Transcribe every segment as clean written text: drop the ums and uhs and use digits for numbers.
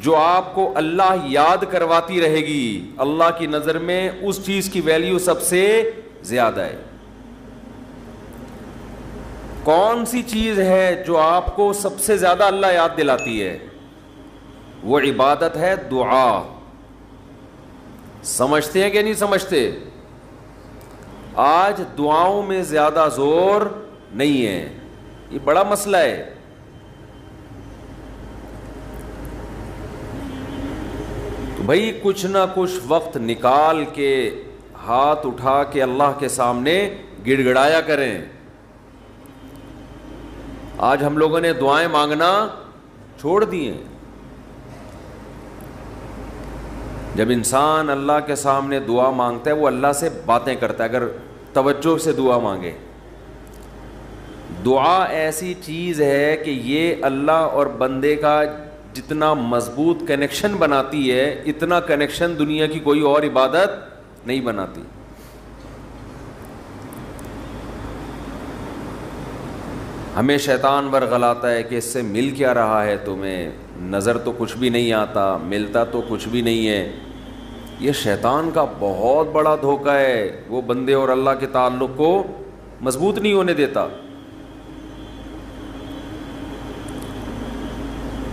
جو آپ کو اللہ یاد کرواتی رہے گی، اللہ کی نظر میں اس چیز کی ویلیو سب سے زیادہ ہے۔ کون سی چیز ہے جو آپ کو سب سے زیادہ اللہ یاد دلاتی ہے؟ وہ عبادت ہے دعا۔ سمجھتے ہیں کہ نہیں سمجھتے؟ آج دعاؤں میں زیادہ زور نہیں ہے، یہ بڑا مسئلہ ہے۔ تو بھائی کچھ نہ کچھ وقت نکال کے ہاتھ اٹھا کے اللہ کے سامنے گڑ گڑایا کریں۔ آج ہم لوگوں نے دعائیں مانگنا چھوڑ دی ہیں۔ جب انسان اللہ کے سامنے دعا مانگتا ہے وہ اللہ سے باتیں کرتا ہے، اگر توجہ سے دعا مانگے۔ دعا ایسی چیز ہے کہ یہ اللہ اور بندے کا جتنا مضبوط کنیکشن بناتی ہے، اتنا کنیکشن دنیا کی کوئی اور عبادت نہیں بناتی۔ ہمیں شیطان ورغلاتا ہے کہ اس سے مل کیا رہا ہے تمہیں، نظر تو کچھ بھی نہیں آتا، ملتا تو کچھ بھی نہیں ہے۔ یہ شیطان کا بہت بڑا دھوکہ ہے، وہ بندے اور اللہ کے تعلق کو مضبوط نہیں ہونے دیتا۔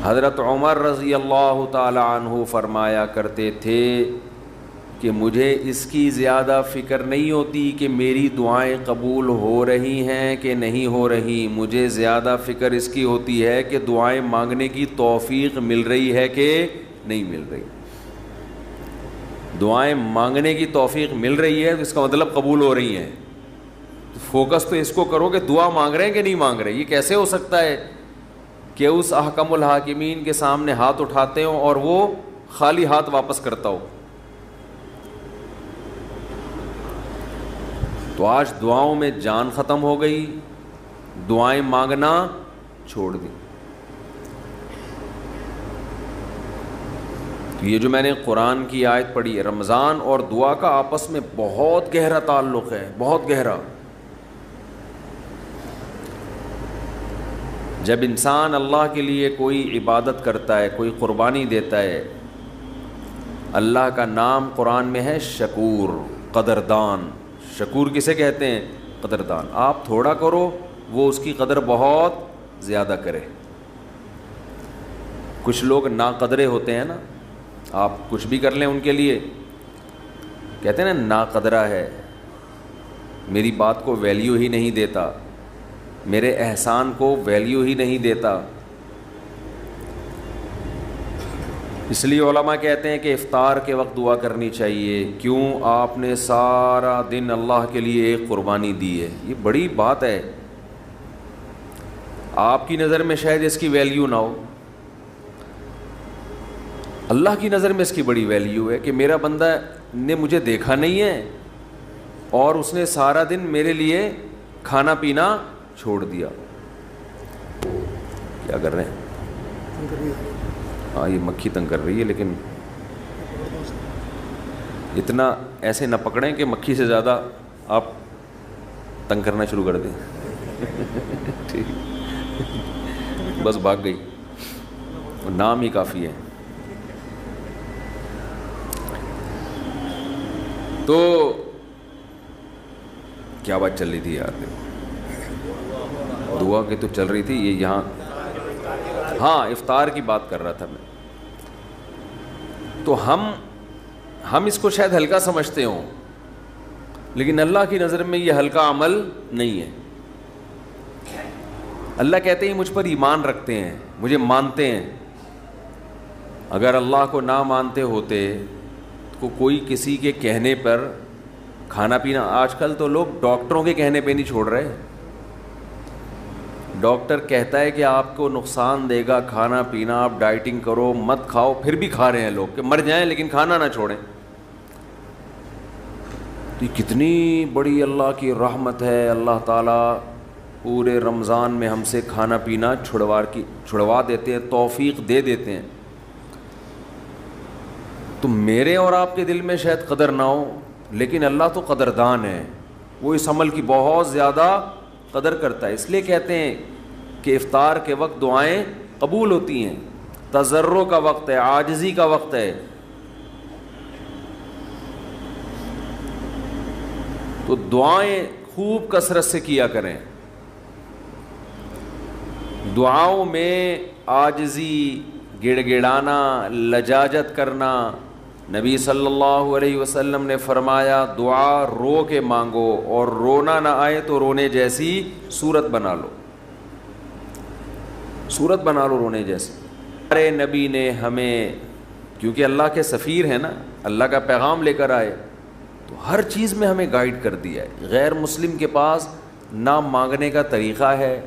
حضرت عمر رضی اللہ تعالی عنہ فرمایا کرتے تھے کہ مجھے اس کی زیادہ فکر نہیں ہوتی کہ میری دعائیں قبول ہو رہی ہیں کہ نہیں ہو رہی، مجھے زیادہ فکر اس کی ہوتی ہے کہ دعائیں مانگنے کی توفیق مل رہی ہے کہ نہیں مل رہی۔ دعائیں مانگنے کی توفیق مل رہی ہے تو اس کا مطلب قبول ہو رہی ہیں۔ فوکس تو اس کو کرو کہ دعا مانگ رہے ہیں کہ نہیں مانگ رہے۔ یہ کیسے ہو سکتا ہے کہ اس احکم الحاکمین کے سامنے ہاتھ اٹھاتے ہوں اور وہ خالی ہاتھ واپس کرتا ہو؟ تو آج دعاؤں میں جان ختم ہو گئی، دعائیں مانگنا چھوڑ دی۔ تو یہ جو میں نے قرآن کی آیت پڑھی ہے، رمضان اور دعا کا آپس میں بہت گہرا تعلق ہے، بہت گہرا۔ جب انسان اللہ کے لیے کوئی عبادت کرتا ہے، کوئی قربانی دیتا ہے، اللہ کا نام قرآن میں ہے شکور، قدردان۔ شکور کسے کہتے ہیں؟ قدردان۔ آپ تھوڑا کرو وہ اس کی قدر بہت زیادہ کرے۔ کچھ لوگ ناقدرے ہوتے ہیں نا، آپ کچھ بھی کر لیں ان کے لیے کہتے ہیں نا ناقدرہ ہے، میری بات کو ویلیو ہی نہیں دیتا، میرے احسان کو ویلیو ہی نہیں دیتا۔ اس لیے علماء کہتے ہیں کہ افطار کے وقت دعا کرنی چاہیے، کیوں؟ آپ نے سارا دن اللہ کے لیے ایک قربانی دی ہے، یہ بڑی بات ہے۔ آپ کی نظر میں شاید اس کی ویلیو نہ ہو، اللہ کی نظر میں اس کی بڑی ویلیو ہے کہ میرا بندہ نے مجھے دیکھا نہیں ہے اور اس نے سارا دن میرے لیے کھانا پینا چھوڑ دیا۔ کیا کر رہے ہیں؟ ہاں یہ مکھی تنگ کر رہی ہے، لیکن اتنا ایسے نہ پکڑیں کہ مکھی سے زیادہ آپ تنگ کرنا شروع کر دیں۔ ٹھیک، بس بھاگ گئی، نام ہی کافی ہے۔ تو کیا بات چل رہی تھی یار؟ دعا کی تو چل رہی تھی، یہ یہاں ہاں افطار کی بات کر رہا تھا میں۔ تو ہم اس کو شاید ہلکا سمجھتے ہوں، لیکن اللہ کی نظر میں یہ ہلکا عمل نہیں ہے۔ اللہ کہتے ہیں مجھ پر ایمان رکھتے ہیں، مجھے مانتے ہیں۔ اگر اللہ کو نہ مانتے ہوتے تو کوئی کسی کے کہنے پر کھانا پینا، آج کل تو لوگ ڈاکٹروں کے کہنے پہ نہیں چھوڑ رہے۔ ڈاکٹر کہتا ہے کہ آپ کو نقصان دے گا کھانا پینا، آپ ڈائٹنگ کرو، مت کھاؤ، پھر بھی کھا رہے ہیں لوگ کہ مر جائیں لیکن کھانا نہ چھوڑیں۔ تو یہ کتنی بڑی اللہ کی رحمت ہے، اللہ تعالیٰ پورے رمضان میں ہم سے کھانا پینا چھڑوا دیتے ہیں، توفیق دے دیتے ہیں۔ تو میرے اور آپ کے دل میں شاید قدر نہ ہو، لیکن اللہ تو قدردان ہے، وہ اس عمل کی بہت زیادہ قدر کرتا ہے۔ اس لیے کہتے ہیں کہ افطار کے وقت دعائیں قبول ہوتی ہیں۔ تضرع کا وقت ہے، عاجزی کا وقت ہے. تو دعائیں خوب کثرت سے کیا کریں. دعاؤں میں عاجزی، گڑ گڑانا، لجاجت کرنا. نبی صلی اللہ علیہ وسلم نے فرمایا دعا رو کے مانگو، اور رونا نہ آئے تو رونے جیسی صورت بنا لو، صورت بنا لو رونے جیسی. ہمارے نبی نے ہمیں، کیونکہ اللہ کے سفیر ہیں نا، اللہ کا پیغام لے کر آئے، تو ہر چیز میں ہمیں گائیڈ کر دیا ہے. غیر مسلم کے پاس نہ مانگنے کا طریقہ ہے،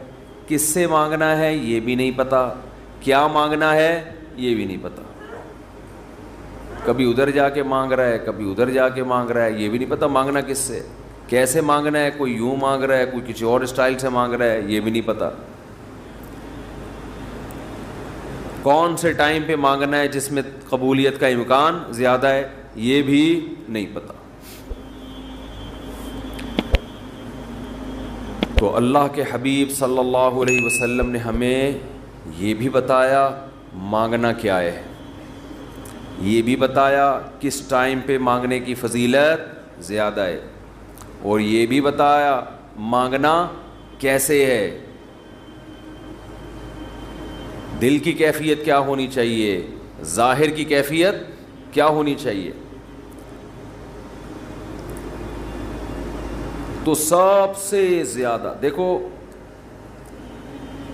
کس سے مانگنا ہے یہ بھی نہیں پتہ، کیا مانگنا ہے یہ بھی نہیں پتہ. کبھی ادھر جا کے مانگ رہا ہے، کبھی ادھر جا کے مانگ رہا ہے، یہ بھی نہیں پتہ مانگنا کس سے، کیسے مانگنا ہے. کوئی یوں مانگ رہا ہے، کوئی کسی اور اسٹائل سے مانگ رہا ہے، یہ بھی نہیں پتہ. کون سے ٹائم پہ مانگنا ہے جس میں قبولیت کا امکان زیادہ ہے، یہ بھی نہیں پتہ. تو اللہ کے حبیب صلی اللہ علیہ وسلم نے ہمیں یہ بھی بتایا مانگنا کیا ہے، یہ بھی بتایا کس ٹائم پہ مانگنے کی فضیلت زیادہ ہے، اور یہ بھی بتایا مانگنا کیسے ہے، دل کی کیفیت کیا ہونی چاہیے، ظاہر کی کیفیت کیا ہونی چاہیے. تو سب سے زیادہ دیکھو،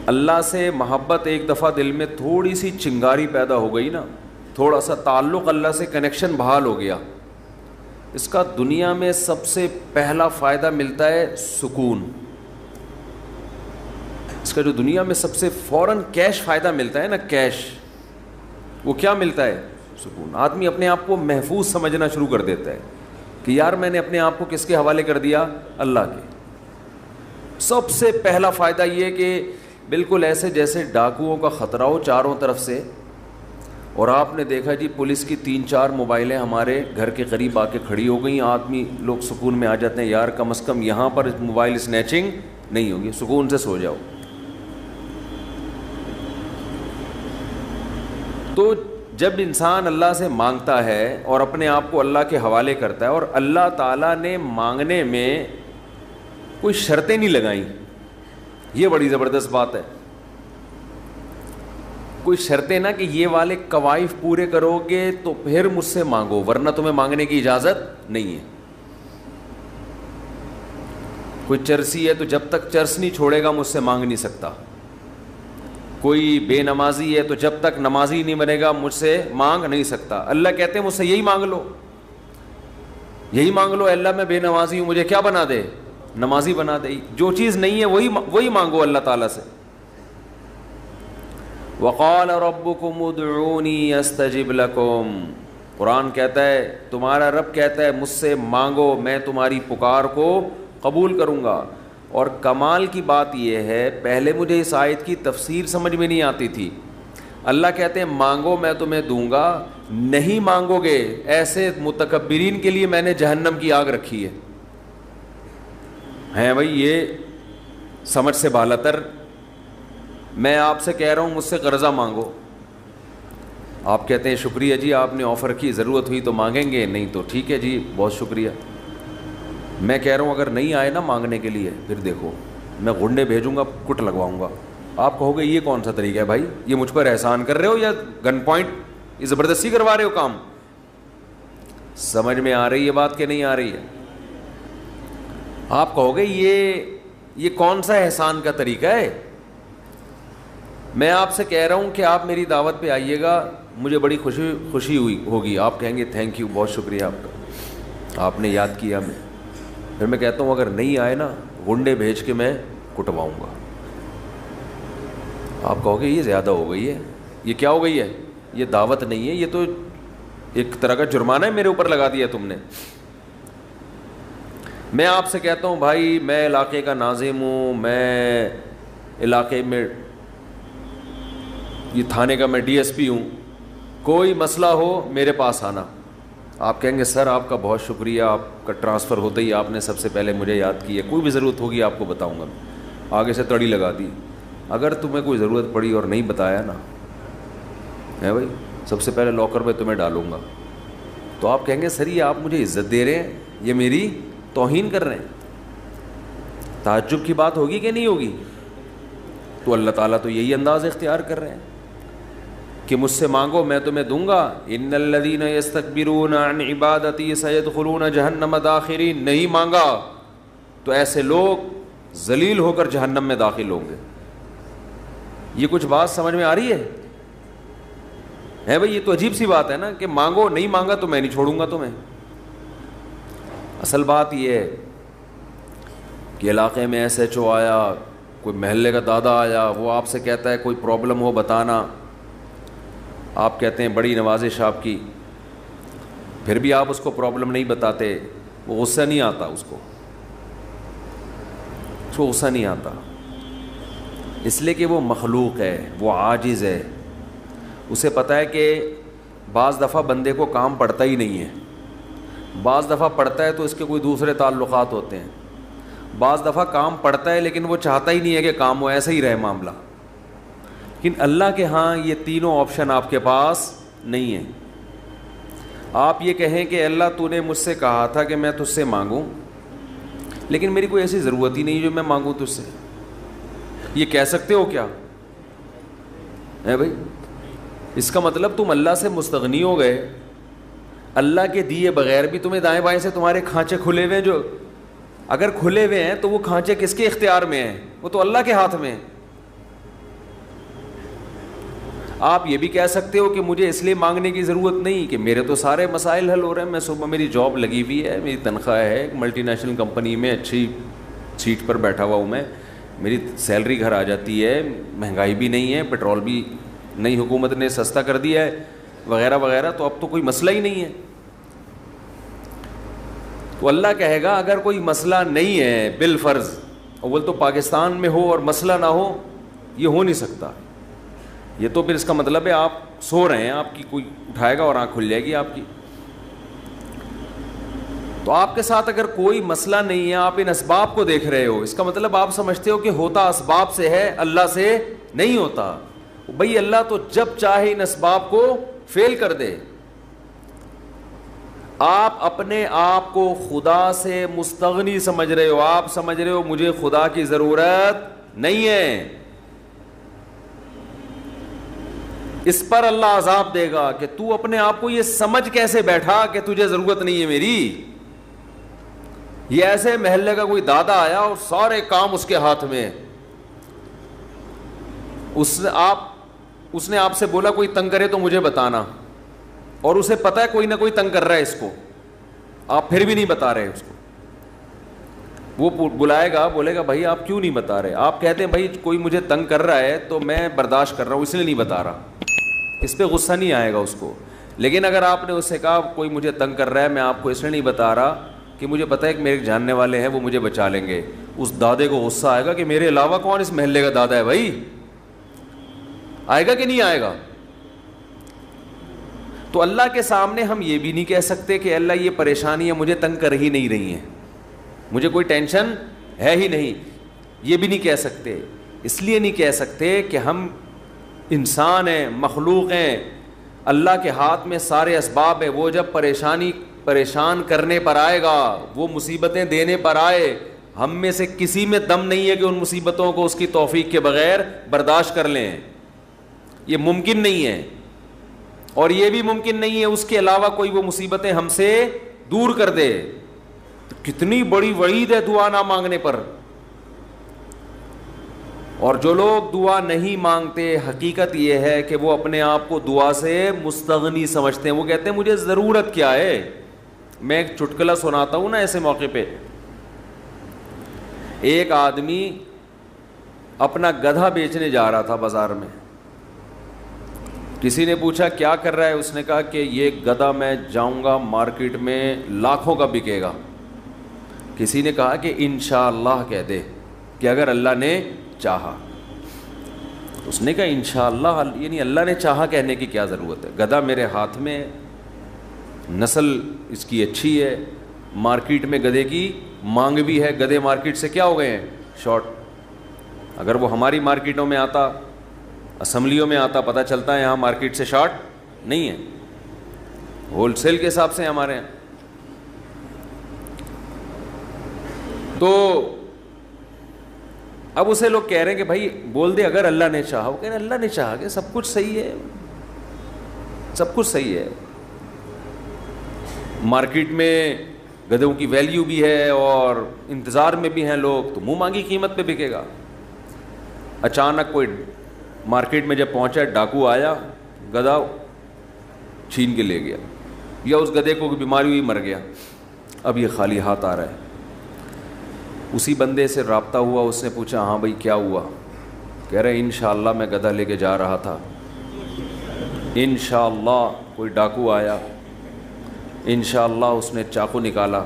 اللہ سے محبت ایک دفعہ دل میں تھوڑی سی چنگاری پیدا ہو گئی نا، تھوڑا سا تعلق اللہ سے کنیکشن بحال ہو گیا، اس کا دنیا میں سب سے پہلا فائدہ ملتا ہے سکون. اس کا جو دنیا میں سب سے فوراً کیش فائدہ ملتا ہے نا، کیش، وہ کیا ملتا ہے؟ سکون. آدمی اپنے آپ کو محفوظ سمجھنا شروع کر دیتا ہے کہ یار میں نے اپنے آپ کو کس کے حوالے کر دیا؟ اللہ کے. سب سے پہلا فائدہ یہ کہ بالکل ایسے جیسے ڈاکوؤں کا خطرہ ہو چاروں طرف سے، اور آپ نے دیکھا جی پولیس کی 3-4 موبائلیں ہمارے گھر کے قریب آ کے کھڑی ہو گئیں، آدمی لوگ سکون میں آ جاتے ہیں، یار کم از کم یہاں پر موبائل اسنیچنگ نہیں ہوگی، سکون سے سو جاؤ. تو جب انسان اللہ سے مانگتا ہے اور اپنے آپ کو اللہ کے حوالے کرتا ہے، اور اللہ تعالیٰ نے مانگنے میں کوئی شرطیں نہیں لگائیں، یہ بڑی زبردست بات ہے. کوئی شرطیں نہ کہ یہ والے قوائف پورے کرو گے تو پھر مجھ سے مانگو ورنہ تمہیں مانگنے کی اجازت نہیں ہے. کوئی چرسی ہے تو جب تک چرس نہیں چھوڑے گا مجھ سے مانگ نہیں سکتا. کوئی بے نمازی ہے تو جب تک نمازی نہیں بنے گا مجھ سے مانگ نہیں سکتا. اللہ کہتے ہیں مجھ سے یہی مانگ لو، یہی مانگ لو، اللہ میں بے نمازی ہوں، مجھے کیا بنا دے؟ نمازی بنا دے. جو چیز نہیں ہے وہی مانگو اللہ تعالیٰ سے. وقال ربکم ادعونی استجب لکم، قرآن کہتا ہے، تمہارا رب کہتا ہے مجھ سے مانگو میں تمہاری پکار کو قبول کروں گا. اور کمال کی بات یہ ہے، پہلے مجھے اس آیت کی تفسیر سمجھ میں نہیں آتی تھی. اللہ کہتے ہیں مانگو میں تمہیں دوں گا، نہیں مانگو گے ایسے متکبرین کے لیے میں نے جہنم کی آگ رکھی ہے بھائی. یہ سمجھ سے بالاتر. میں آپ سے کہہ رہا ہوں مجھ سے قرضہ مانگو، آپ کہتے ہیں شکریہ جی آپ نے آفر کی، ضرورت ہوئی تو مانگیں گے، نہیں تو ٹھیک ہے جی بہت شکریہ. میں کہہ رہا ہوں اگر نہیں آئے نا مانگنے کے لیے پھر دیکھو میں غنڈے بھیجوں گا، کٹ لگواؤں گا. آپ کہو گے یہ کون سا طریقہ ہے بھائی، یہ مجھ پر احسان کر رہے ہو یا گن پوائنٹ یہ زبردستی کروا رہے ہو کام؟ سمجھ میں آ رہی ہے بات کہ نہیں آ رہی ہے؟ آپ کہو گے یہ کون سا احسان کا طریقہ ہے. میں آپ سے کہہ رہا ہوں کہ آپ میری دعوت پہ آئیے گا، مجھے بڑی خوشی ہوگی، آپ کہیں گے تھینک یو بہت شکریہ آپ کا، آپ نے یاد کیا ہمیں. پھر میں کہتا ہوں اگر نہیں آئے نا غنڈے بھیج کے میں کٹواؤں گا. آپ کہو گے یہ زیادہ ہو گئی ہے، یہ کیا ہو گئی ہے، یہ دعوت نہیں ہے، یہ تو ایک طرح کا جرمانہ ہے میرے اوپر لگا دیا تم نے. میں آپ سے کہتا ہوں بھائی میں علاقے کا ناظم ہوں، میں علاقے میں یہ تھانے کا میں ڈی ایس پی ہوں، کوئی مسئلہ ہو میرے پاس آنا. آپ کہیں گے سر آپ کا بہت شکریہ، آپ کا ٹرانسفر ہوتے ہی آپ نے سب سے پہلے مجھے یاد کیا، کوئی بھی ضرورت ہوگی آپ کو بتاؤں گا. آگے سے تڑی لگا دی. اگر تمہیں کوئی ضرورت پڑی اور نہیں بتایا نا ہے بھائی، سب سے پہلے لاکر میں تمہیں ڈالوں گا. تو آپ کہیں گے سر یہ آپ مجھے عزت دے رہے ہیں، یہ میری توہین کر رہے ہیں. تعجب کی بات ہوگی کہ نہیں ہوگی؟ تو اللہ تعالیٰ تو یہی انداز اختیار کر رہے ہیں کہ مجھ سے مانگو میں تمہیں دوں گا. ان الذین یستکبرون عن عبادتی سیدخلون جہنم داخرین. نہیں مانگا تو ایسے لوگ ذلیل ہو کر جہنم میں داخل ہوں گے. یہ کچھ بات سمجھ میں آ رہی ہے بھائی؟ یہ تو عجیب سی بات ہے نا کہ مانگو، نہیں مانگا تو میں نہیں چھوڑوں گا تمہیں. اصل بات یہ ہے کہ علاقے میں ایس ایچ او آیا، کوئی محلے کا دادا آیا، وہ آپ سے کہتا ہے کوئی پرابلم ہو بتانا، آپ کہتے ہیں بڑی نوازش آپ کی، پھر بھی آپ اس کو پرابلم نہیں بتاتے، وہ غصہ نہیں آتا، اس کو غصہ نہیں آتا، اس لیے کہ وہ مخلوق ہے، وہ عاجز ہے. اسے پتہ ہے کہ بعض دفعہ بندے کو کام پڑتا ہی نہیں ہے، بعض دفعہ پڑتا ہے تو اس کے کوئی دوسرے تعلقات ہوتے ہیں، بعض دفعہ کام پڑتا ہے لیکن وہ چاہتا ہی نہیں ہے کہ کام ہو، ایسا ہی رہے معاملہ. لیکن اللہ کے ہاں یہ تینوں آپشن آپ کے پاس نہیں ہیں. آپ یہ کہیں کہ اللہ تو نے مجھ سے کہا تھا کہ میں تجھ سے مانگوں، لیکن میری کوئی ایسی ضرورت ہی نہیں جو میں مانگوں تجھ سے. یہ کہہ سکتے ہو کیا ہے بھائی؟ اس کا مطلب تم اللہ سے مستغنی ہو گئے. اللہ کے دیے بغیر بھی تمہیں دائیں بائیں سے تمہارے کھانچے کھلے ہوئے ہیں، جو اگر کھلے ہوئے ہیں تو وہ کھانچے کس کے اختیار میں ہیں؟ وہ تو اللہ کے ہاتھ میں ہیں. آپ یہ بھی کہہ سکتے ہو کہ مجھے اس لیے مانگنے کی ضرورت نہیں کہ میرے تو سارے مسائل حل ہو رہے ہیں، میں صبح میری جاب لگی ہوئی ہے، میری تنخواہ ہے، ایک ملٹی نیشنل کمپنی میں اچھی سیٹ پر بیٹھا ہوا ہوں میں، میری سیلری گھر آ جاتی ہے، مہنگائی بھی نہیں ہے، پیٹرول بھی نئی حکومت نے سستا کر دیا ہے وغیرہ وغیرہ، تو اب تو کوئی مسئلہ ہی نہیں ہے. تو اللہ کہے گا اگر کوئی مسئلہ نہیں ہے بالفرض، اول تو پاکستان میں ہو اور مسئلہ نہ ہو، یہ ہو نہیں سکتا. یہ تو پھر اس کا مطلب ہے آپ سو رہے ہیں، آپ کی کوئی اٹھائے گا اور آنکھ کھل جائے گی آپ کی. تو آپ کے ساتھ اگر کوئی مسئلہ نہیں ہے، آپ ان اسباب کو دیکھ رہے ہو، اس کا مطلب آپ سمجھتے ہو کہ ہوتا اسباب سے ہے، اللہ سے نہیں ہوتا. بھئی اللہ تو جب چاہے ان اسباب کو فیل کر دے. آپ اپنے آپ کو خدا سے مستغنی سمجھ رہے ہو، آپ سمجھ رہے ہو مجھے خدا کی ضرورت نہیں ہے. اس پر اللہ عذاب دے گا کہ تو اپنے آپ کو یہ سمجھ کیسے بیٹھا کہ تجھے ضرورت نہیں ہے میری. یہ ایسے محلے کا کوئی دادا آیا اور سارے کام اس کے ہاتھ میں، اس نے آپ سے بولا کوئی تنگ کرے تو مجھے بتانا، اور اسے پتا ہے کوئی نہ کوئی تنگ کر رہا ہے اس کو، آپ پھر بھی نہیں بتا رہے اس کو. وہ بلائے گا، بولے گا بھائی آپ کیوں نہیں بتا رہے؟ آپ کہتے ہیں بھائی کوئی مجھے تنگ کر رہا ہے تو میں برداشت کر رہا ہوں اس لیے نہیں بتا رہا، اس پہ غصہ نہیں آئے گا اس کو. لیکن اگر آپ نے اس سے کہا کوئی مجھے تنگ کر رہا ہے میں آپ کو اس لیے نہیں بتا رہا کہ مجھے پتہ ہے کہ میرے جاننے والے ہیں وہ مجھے بچا لیں گے، اس دادے کو غصہ آئے گا کہ میرے علاوہ کون اس محلے کا دادا ہے بھائی؟ آئے گا کہ نہیں آئے گا؟ تو اللہ کے سامنے ہم یہ بھی نہیں کہہ سکتے کہ اللہ یہ پریشانیاں مجھے تنگ کر ہی نہیں رہی ہیں، مجھے کوئی ٹینشن ہے ہی نہیں، یہ بھی نہیں کہہ سکتے. اس لیے نہیں کہہ سکتے کہ ہم انسان ہیں، مخلوق ہیں، اللہ کے ہاتھ میں سارے اسباب ہیں. وہ جب پریشان کرنے پر آئے گا، وہ مصیبتیں دینے پر آئے، ہم میں سے کسی میں دم نہیں ہے کہ ان مصیبتوں کو اس کی توفیق کے بغیر برداشت کر لیں. یہ ممکن نہیں ہے، اور یہ بھی ممکن نہیں ہے اس کے علاوہ کوئی وہ مصیبتیں ہم سے دور کر دے. کتنی بڑی وعید ہے دعا نہ مانگنے پر. اور جو لوگ دعا نہیں مانگتے، حقیقت یہ ہے کہ وہ اپنے آپ کو دعا سے مستغنی سمجھتے ہیں. وہ کہتے ہیں مجھے ضرورت کیا ہے. میں ایک چٹکلا سناتا ہوں نا ایسے موقع پہ. ایک آدمی اپنا گدھا بیچنے جا رہا تھا بازار میں. کسی نے پوچھا کیا کر رہا ہے؟ اس نے کہا کہ یہ گدھا میں جاؤں گا مارکیٹ میں لاکھوں کا بکے گا. کسی نے کہا کہ انشاءاللہ کہہ دے کہ اگر اللہ نے چاہا. اس نے کہا انشاءاللہ، یعنی اللہ نے چاہا کہنے کی کیا ضرورت ہے؟ گدھا میرے ہاتھ میں، نسل اس کی اچھی ہے، مارکیٹ میں گدھے کی مانگ بھی ہے. گدھے مارکیٹ سے کیا ہو گئے ہیں؟ شارٹ. اگر وہ ہماری مارکیٹوں میں آتا اسمبلیوں میں آتا پتہ چلتا ہے یہاں مارکیٹ سے شارٹ نہیں ہے, ہول سیل کے حساب سے ہمارے یہاں. تو اب اسے لوگ کہہ رہے ہیں کہ بھائی بول دے اگر اللہ نے چاہا. وہ کہہ رہے ہیں اللہ نے چاہا کہ سب کچھ صحیح ہے, سب کچھ صحیح ہے. مارکیٹ میں گدھوں کی ویلیو بھی ہے اور انتظار میں بھی ہیں لوگ, تو منہ مانگی قیمت پہ بکے گا. اچانک کوئی مارکیٹ میں جب پہنچا, ڈاکو آیا, گدھا چھین کے لے گیا, یا اس گدھے کو بیماری ہوئی مر گیا, اب یہ خالی ہاتھ آ رہا ہے. اسی بندے سے رابطہ ہوا, اس نے پوچھا ہاں بھائی کیا ہوا؟ کہہ رہے انشاءاللہ میں گدھا لے کے جا رہا تھا, انشاءاللہ کوئی ڈاکو آیا, انشاءاللہ اس نے چاقو نکالا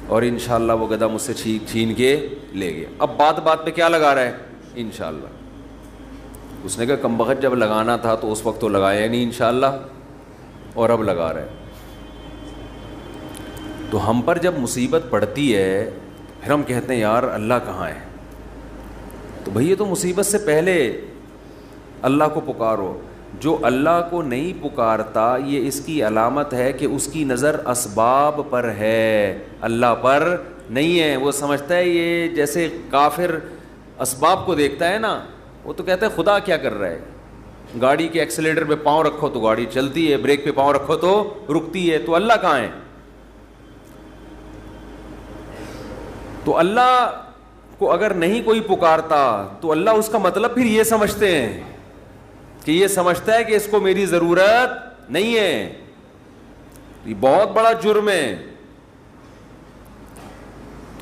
اور انشاءاللہ وہ گدھا مجھ سے چھین کے لے گیا. اب بات بات پہ کیا لگا رہا ہے؟ انشاءاللہ. اس نے کہا کمبخت جب لگانا تھا تو اس وقت تو لگایا نہیں انشاءاللہ, اور اب لگا رہا ہے. تو ہم پر جب مصیبت پڑتی ہے پھر ہم کہتے ہیں یار اللہ کہاں ہے؟ تو بھئی یہ تو مصیبت سے پہلے اللہ کو پکارو. جو اللہ کو نہیں پکارتا یہ اس کی علامت ہے کہ اس کی نظر اسباب پر ہے, اللہ پر نہیں ہے. وہ سمجھتا ہے یہ جیسے کافر اسباب کو دیکھتا ہے نا, وہ تو کہتا ہے خدا کیا کر رہا ہے؟ گاڑی کے ایکسیلیٹر پہ پاؤں رکھو تو گاڑی چلتی ہے, بریک پہ پاؤں رکھو تو رکتی ہے. تو اللہ کہاں ہے؟ تو اللہ کو اگر نہیں کوئی پکارتا تو اللہ اس کا مطلب پھر یہ سمجھتے ہیں کہ یہ سمجھتا ہے کہ اس کو میری ضرورت نہیں ہے. یہ بہت بڑا جرم ہے.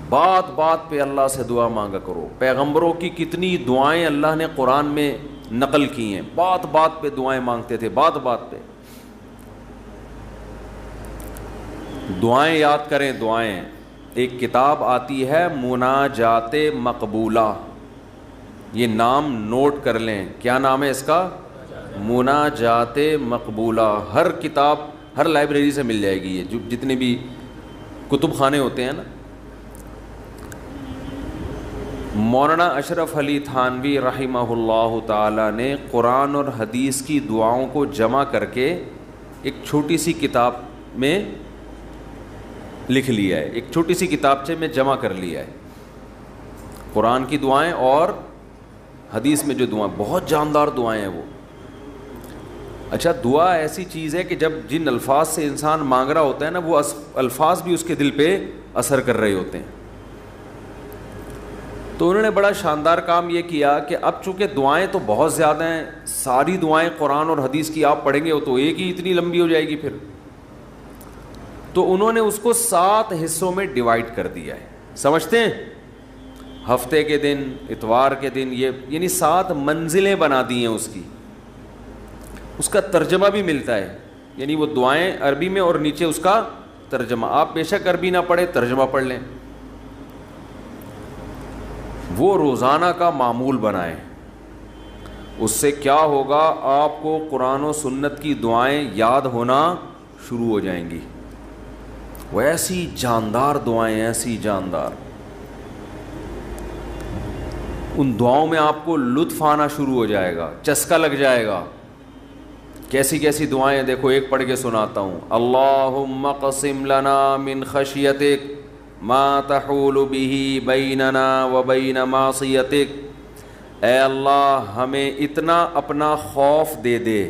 بات بات پہ اللہ سے دعا مانگا کرو. پیغمبروں کی کتنی دعائیں اللہ نے قرآن میں نقل کی ہیں, بات بات پہ دعائیں مانگتے تھے, بات بات پہ. دعائیں یاد کریں, دعائیں. ایک کتاب آتی ہے مناجات مقبولہ, یہ نام نوٹ کر لیں. کیا نام ہے اس کا؟ مناجات مقبولہ. ہر کتاب ہر لائبریری سے مل جائے گی, یہ جو جتنے بھی کتب خانے ہوتے ہیں نا. مولانا اشرف علی تھانوی رحمہ اللہ تعالی نے قرآن اور حدیث کی دعاؤں کو جمع کر کے ایک چھوٹی سی کتاب میں لکھ لیا ہے, ایک چھوٹی سی کتابچے میں جمع کر لیا ہے. قرآن کی دعائیں اور حدیث میں جو دعائیں, بہت جاندار دعائیں ہیں وہ. اچھا, دعا ایسی چیز ہے کہ جب جن الفاظ سے انسان مانگ رہا ہوتا ہے نا, وہ الفاظ بھی اس کے دل پہ اثر کر رہے ہوتے ہیں. تو انہوں نے بڑا شاندار کام یہ کیا کہ اب چونکہ دعائیں تو بہت زیادہ ہیں, ساری دعائیں قرآن اور حدیث کی آپ پڑھیں گے تو ایک ہی اتنی لمبی ہو جائے گی پھر. تو انہوں نے اس کو 7 حصوں میں ڈیوائیڈ کر دیا ہے. سمجھتے ہیں؟ ہفتے کے دن, اتوار کے دن, یہ یعنی 7 منزلیں بنا دی ہیں اس کی. اس کا ترجمہ بھی ملتا ہے, یعنی وہ دعائیں عربی میں اور نیچے اس کا ترجمہ. آپ بے شک عربی نہ پڑھیں, ترجمہ پڑھ لیں. وہ روزانہ کا معمول بنائیں. اس سے کیا ہوگا, آپ کو قرآن و سنت کی دعائیں یاد ہونا شروع ہو جائیں گی. وہ ایسی جاندار دعائیں, ایسی جاندار. ان دعاؤں میں آپ کو لطف آنا شروع ہو جائے گا, چسکا لگ جائے گا. کیسی کیسی دعائیں دیکھو, ایک پڑھ کے سناتا ہوں. اللہم اقسم لنا من خشیتک ما تحول به بیننا وبین معصیتک. اے اللہ ہمیں اتنا اپنا خوف دے دے,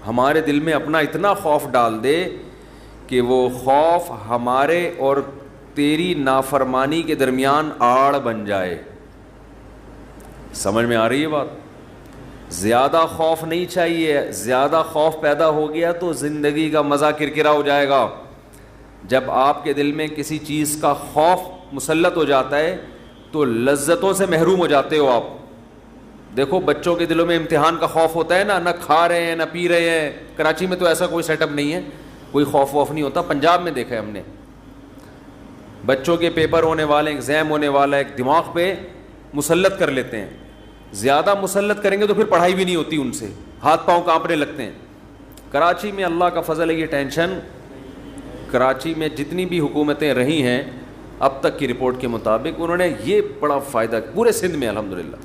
ہمارے دل میں اپنا اتنا خوف ڈال دے کہ وہ خوف ہمارے اور تیری نافرمانی کے درمیان آڑ بن جائے. سمجھ میں آ رہی ہے بات؟ زیادہ خوف نہیں چاہیے. زیادہ خوف پیدا ہو گیا تو زندگی کا مزہ کرکرا ہو جائے گا. جب آپ کے دل میں کسی چیز کا خوف مسلط ہو جاتا ہے تو لذتوں سے محروم ہو جاتے ہو آپ. دیکھو بچوں کے دلوں میں امتحان کا خوف ہوتا ہے نا, نہ کھا رہے ہیں نہ پی رہے ہیں. کراچی میں تو ایسا کوئی سیٹ اپ نہیں ہے, کوئی خوف ووف نہیں ہوتا. پنجاب میں دیکھا ہے ہم نے, بچوں کے پیپر ہونے والے, ایگزام ہونے والا, ایک دماغ پہ مسلط کر لیتے ہیں. زیادہ مسلط کریں گے تو پھر پڑھائی بھی نہیں ہوتی ان سے, ہاتھ پاؤں کانپنے لگتے ہیں. کراچی میں اللہ کا فضل ہے, یہ ٹینشن. کراچی میں جتنی بھی حکومتیں رہی ہیں اب تک کی رپورٹ کے مطابق, انہوں نے یہ بڑا فائدہ پورے سندھ میں الحمدللہ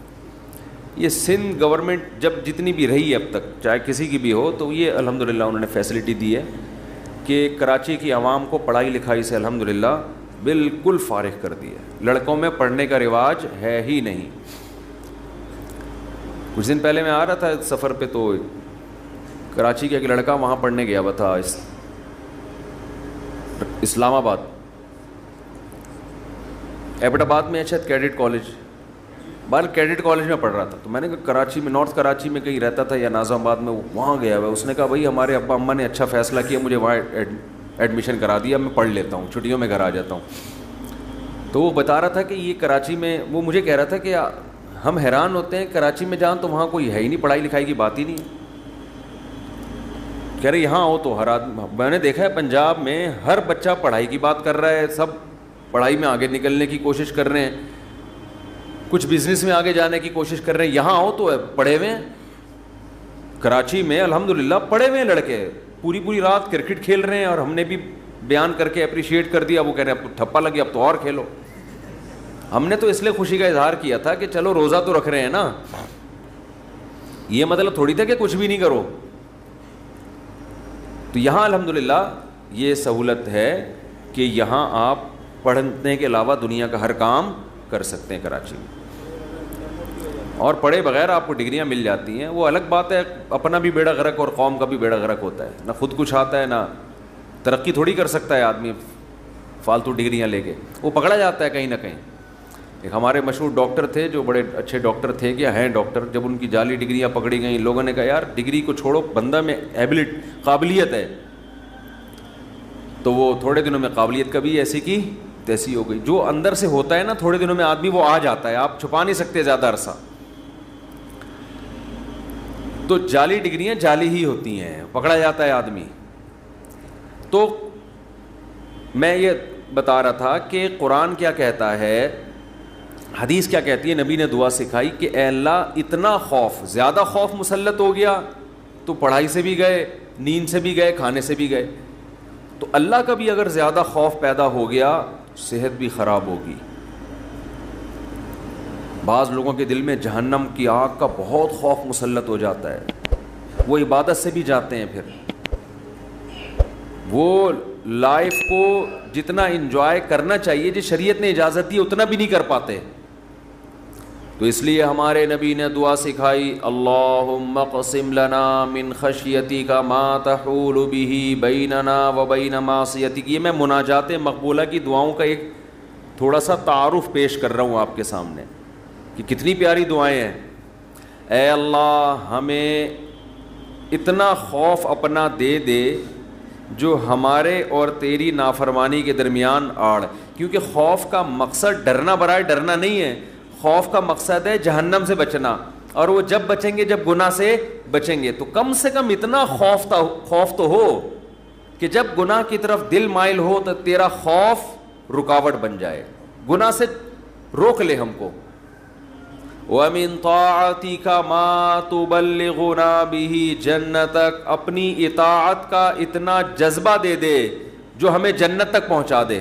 یہ سندھ گورنمنٹ جب جتنی بھی رہی ہے اب تک، چاہے کسی کی بھی ہو، تو یہ الحمدللہ انہوں نے فیسلٹی دی ہے کہ کراچی کی عوام کو پڑھائی لکھائی سے الحمدللہ بالکل فارغ کر دی ہے. لڑکوں میں پڑھنے کا رواج ہے ہی نہیں. کچھ دن پہلے میں آ رہا تھا سفر پہ، تو کراچی کا ایک لڑکا وہاں پڑھنے گیا ہوا تھا، اسلام آباد، ایبٹ آباد میں شاید کیڈٹ کالج، بال کیڈٹ کالج میں پڑھ رہا تھا. تو میں نے کہا کراچی میں، نارتھ کراچی میں کہیں رہتا تھا یا ناظم آباد میں، وہاں گیا ہوا ہے. اس نے کہا بھائی ہمارے ابا اماں نے اچھا فیصلہ کیا، مجھے وہاں ایڈمیشن کرا دیا، میں پڑھ لیتا ہوں، چھٹیوں میں گھر آ جاتا ہوں. تو وہ بتا رہا تھا کہ یہ کراچی میں، وہ مجھے کہہ رہا تھا کہ ہم حیران ہوتے ہیں کراچی میں جان تو وہاں کوئی ہے ہی نہیں، پڑھائی لکھائی کی بات ہی نہیں. کہہ رہے یہاں ہو تو ہر آدمی، میں نے دیکھا ہے پنجاب میں ہر بچہ پڑھائی کی بات کر رہا ہے، سب پڑھائی میں آگے نکلنے کی کوشش کر رہے ہیں، کچھ بزنس میں آگے جانے کی کوشش کر رہے ہیں. یہاں ہو تو پڑھے ہوئے ہیں. کراچی میں الحمدللہ پڑھے ہوئے ہیں لڑکے، پوری پوری رات کرکٹ کھیل رہے ہیں، اور ہم نے بھی بیان کر کے اپریشیٹ کر دیا. وہ کہہ رہے ہیں اب ٹھپا لگے، اب تو اور کھیلو. ہم نے تو اس لیے خوشی کا اظہار کیا تھا کہ چلو روزہ تو رکھ رہے ہیں نا، یہ مطلب تھوڑی تھا کہ کچھ بھی نہیں کرو. تو یہاں الحمدللہ یہ سہولت ہے کہ یہاں آپ پڑھنے کے علاوہ دنیا کا ہر کام کر سکتے ہیں کراچی میں، اور پڑھے بغیر آپ کو ڈگریاں مل جاتی ہیں. وہ الگ بات ہے، اپنا بھی بیڑا غرق اور قوم کا بھی بیڑا غرق ہوتا ہے. نہ خود کچھ آتا ہے، نہ ترقی تھوڑی کر سکتا ہے آدمی فالتو ڈگریاں لے کے، وہ پکڑا جاتا ہے کہیں نہ کہیں. ایک ہمارے مشہور ڈاکٹر تھے جو بڑے اچھے ڈاکٹر تھے، کیا ہیں ڈاکٹر، جب ان کی جعلی ڈگریاں پکڑی گئیں، لوگوں نے کہا یار ڈگری کو چھوڑو، بندہ میں قابلیت ہے. تو وہ تھوڑے دنوں میں قابلیت کبھی ایسی کی تیسی ہو گئی. جو اندر سے ہوتا ہے نا تھوڑے دنوں میں آدمی وہ آ جاتا ہے، آپ چھپا نہیں سکتے زیادہ عرصہ. تو جعلی ڈگریاں جعلی ہی ہوتی ہیں، پکڑا جاتا ہے آدمی. تو میں یہ بتا رہا تھا کہ قرآن کیا کہتا ہے، حدیث کیا کہتی ہے، نبی نے دعا سکھائی کہ اے اللہ اتنا خوف، زیادہ خوف مسلط ہو گیا تو پڑھائی سے بھی گئے، نیند سے بھی گئے، کھانے سے بھی گئے. تو اللہ کا بھی اگر زیادہ خوف پیدا ہو گیا صحت بھی خراب ہوگی. بعض لوگوں کے دل میں جہنم کی آگ کا بہت خوف مسلط ہو جاتا ہے، وہ عبادت سے بھی جاتے ہیں، پھر وہ لائف کو جتنا انجوائے کرنا چاہیے جس شریعت نے اجازت دی اتنا بھی نہیں کر پاتے. تو اس لیے ہمارے نبی نے دعا سکھائی، اللہم اقسم لنا من خشیتک ما تحول به بیننا وبین معصیتک. یہ میں مناجات مقبولہ کی دعاؤں کا ایک تھوڑا سا تعارف پیش کر رہا ہوں آپ کے سامنے کہ کتنی پیاری دعائیں ہیں. اے اللہ ہمیں اتنا خوف اپنا دے دے جو ہمارے اور تیری نافرمانی کے درمیان آڑ. کیونکہ خوف کا مقصد ڈرنا برائے ڈرنا نہیں ہے، خوف کا مقصد ہے جہنم سے بچنا، اور وہ جب بچیں گے جب گناہ سے بچیں گے. تو کم سے کم اتنا خوف تو ہو کہ جب گناہ کی طرف دل مائل ہو تو تیرا خوف رکاوٹ بن جائے، گناہ سے روک لے ہم کو. وَمِن طَاعَتِكَ مَا تُبَلِّغُنَا بِهِ جَنَّتَكَ. اپنی اطاعت کا اتنا جذبہ دے دے جو ہمیں جنت تک پہنچا دے.